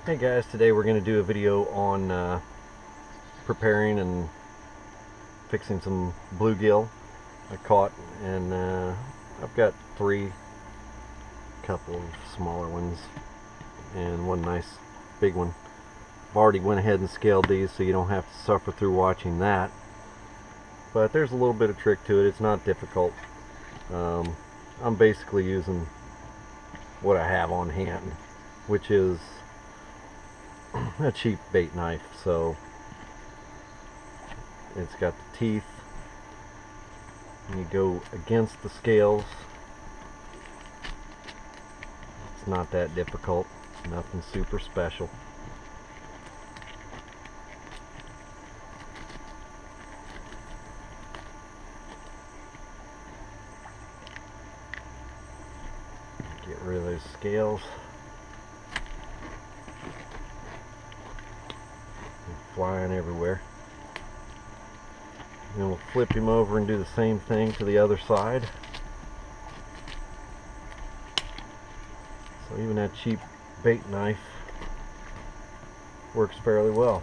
Hey guys, today we're going to do a video on preparing and fixing some bluegill I caught, and I've got couple of smaller ones and one nice big one. I've already went ahead and scaled these so you don't have to suffer through watching that, but there's a little bit of trick to it. It's not difficult. I'm basically using what I have on hand, which is a cheap bait knife. So it's got the teeth, and you go against the scales. It's not that difficult, nothing super special. Get rid of those scales. Flying everywhere. And we'll flip him over and do the same thing to the other side. So even that cheap bait knife works fairly well.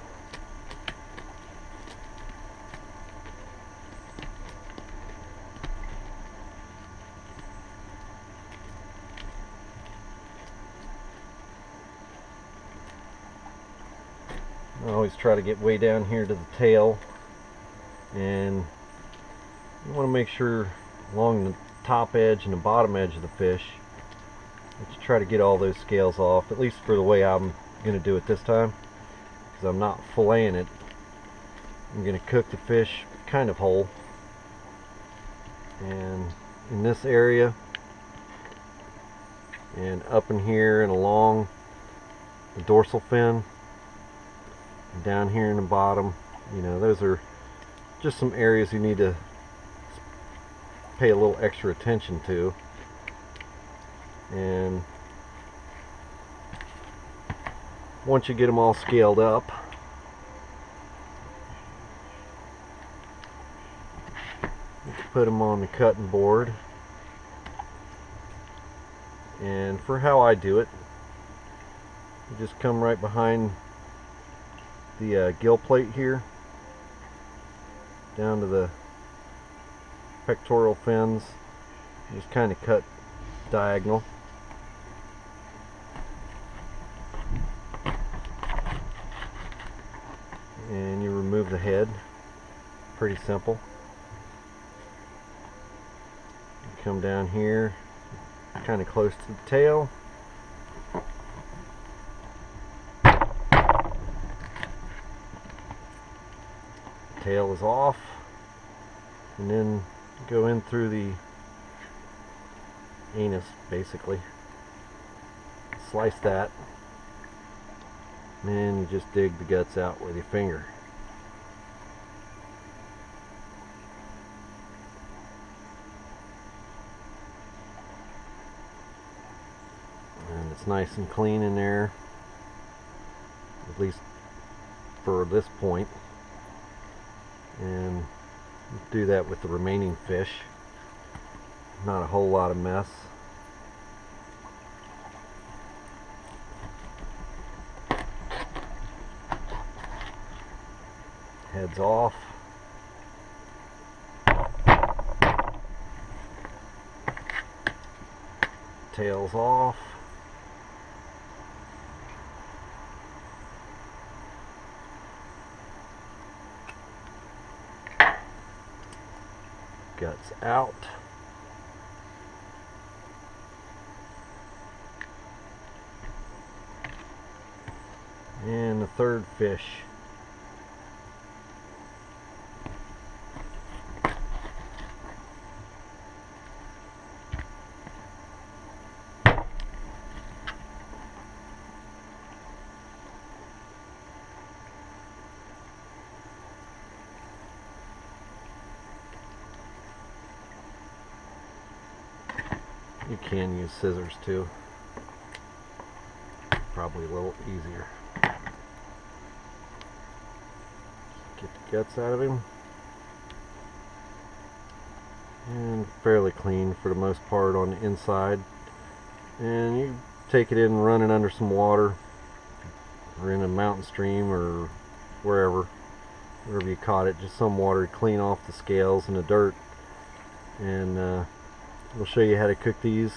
I always try to get way down here to the tail, and you want to make sure along the top edge and the bottom edge of the fish that you try to get all those scales off, at least for the way I'm going to do it this time, because I'm not filleting it. I'm going to cook the fish kind of whole, and in this area and up in here and along the dorsal fin and down here in the bottom, you know, those are just some areas you need to pay a little extra attention to. And once you get them all scaled up, you can put them on the cutting board. And for how I do it, you just come right behind the gill plate here, down to the pectoral fins. You just kind of cut diagonal. And you remove the head. Pretty simple. You come down here, kind of close to the tail. Tail is off, and then go in through the anus, basically. Slice that, and then you just dig the guts out with your finger. And it's nice and clean in there, at least for this point. And do that with the remaining fish. Not a whole lot of mess. Head's off. Tail's off. Guts out. And the third fish. You can use scissors too. Probably a little easier. Get the guts out of him. And fairly clean for the most part on the inside. And you take it in and run it under some water. or in a mountain stream or wherever you caught it, just some water to clean off the scales and the dirt. And we'll show you how to cook these.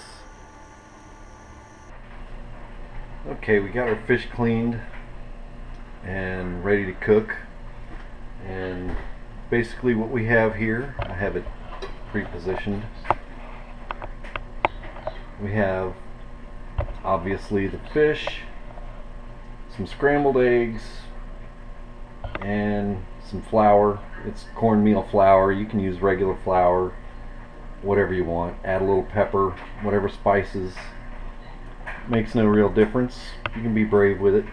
Okay, we got our fish cleaned and ready to cook. And basically what we have here, I have it pre-positioned. We have obviously the fish, some scrambled eggs, and some flour. It's cornmeal flour. You can use regular flour, whatever you want. Add a little pepper, whatever spices. Makes no real difference. You can be brave with it.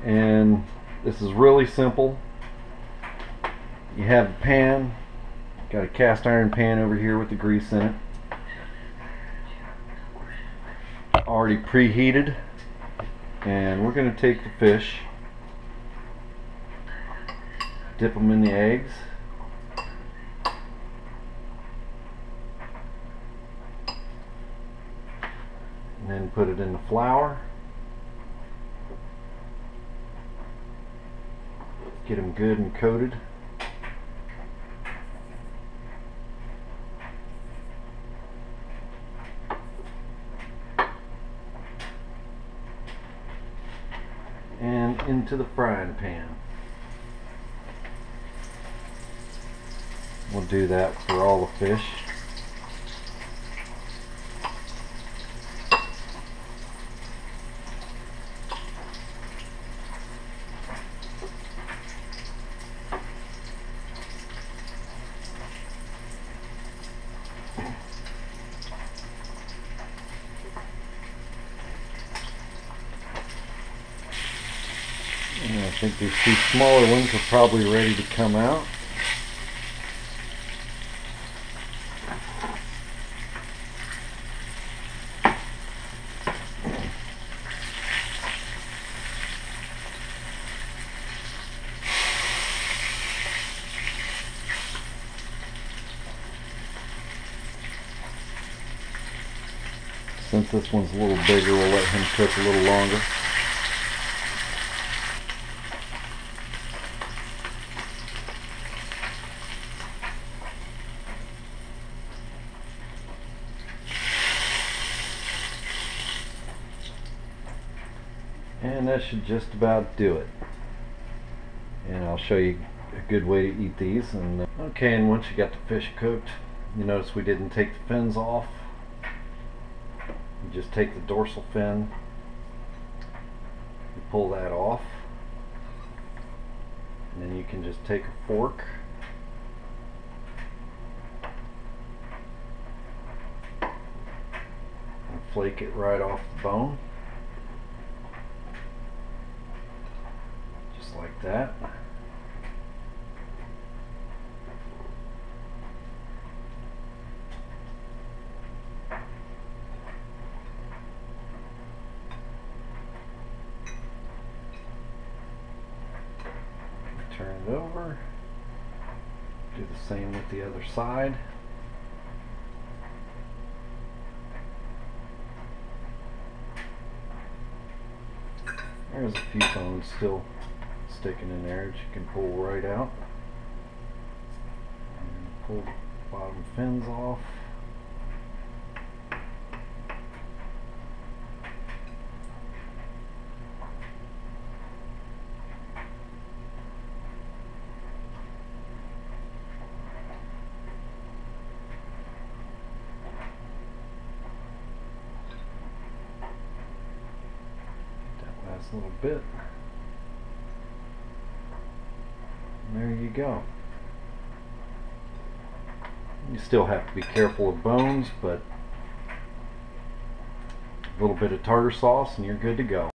And this is really simple. You have a pan, got a cast iron pan over here with the grease in it, already preheated, and we're going to take the fish, dip them in the eggs, and then put it in the flour, get them good and coated. And into the frying pan. We'll do that for all the fish. And I think these two smaller ones are probably ready to come out. Since this one's a little bigger, we'll let him cook a little longer. And that should just about do it. And I'll show you a good way to eat these. And okay, and once you got the fish cooked, you notice we didn't take the fins off. You just take the dorsal fin, you pull that off, and then you can just take a fork and flake it right off the bone. Like that. Turn it over. Do the same with the other side. There's a few bones still sticking in there that you can pull right out. And pull the bottom fins off. That last little bit. There you go. You still have to be careful of bones, but a little bit of tartar sauce and you're good to go.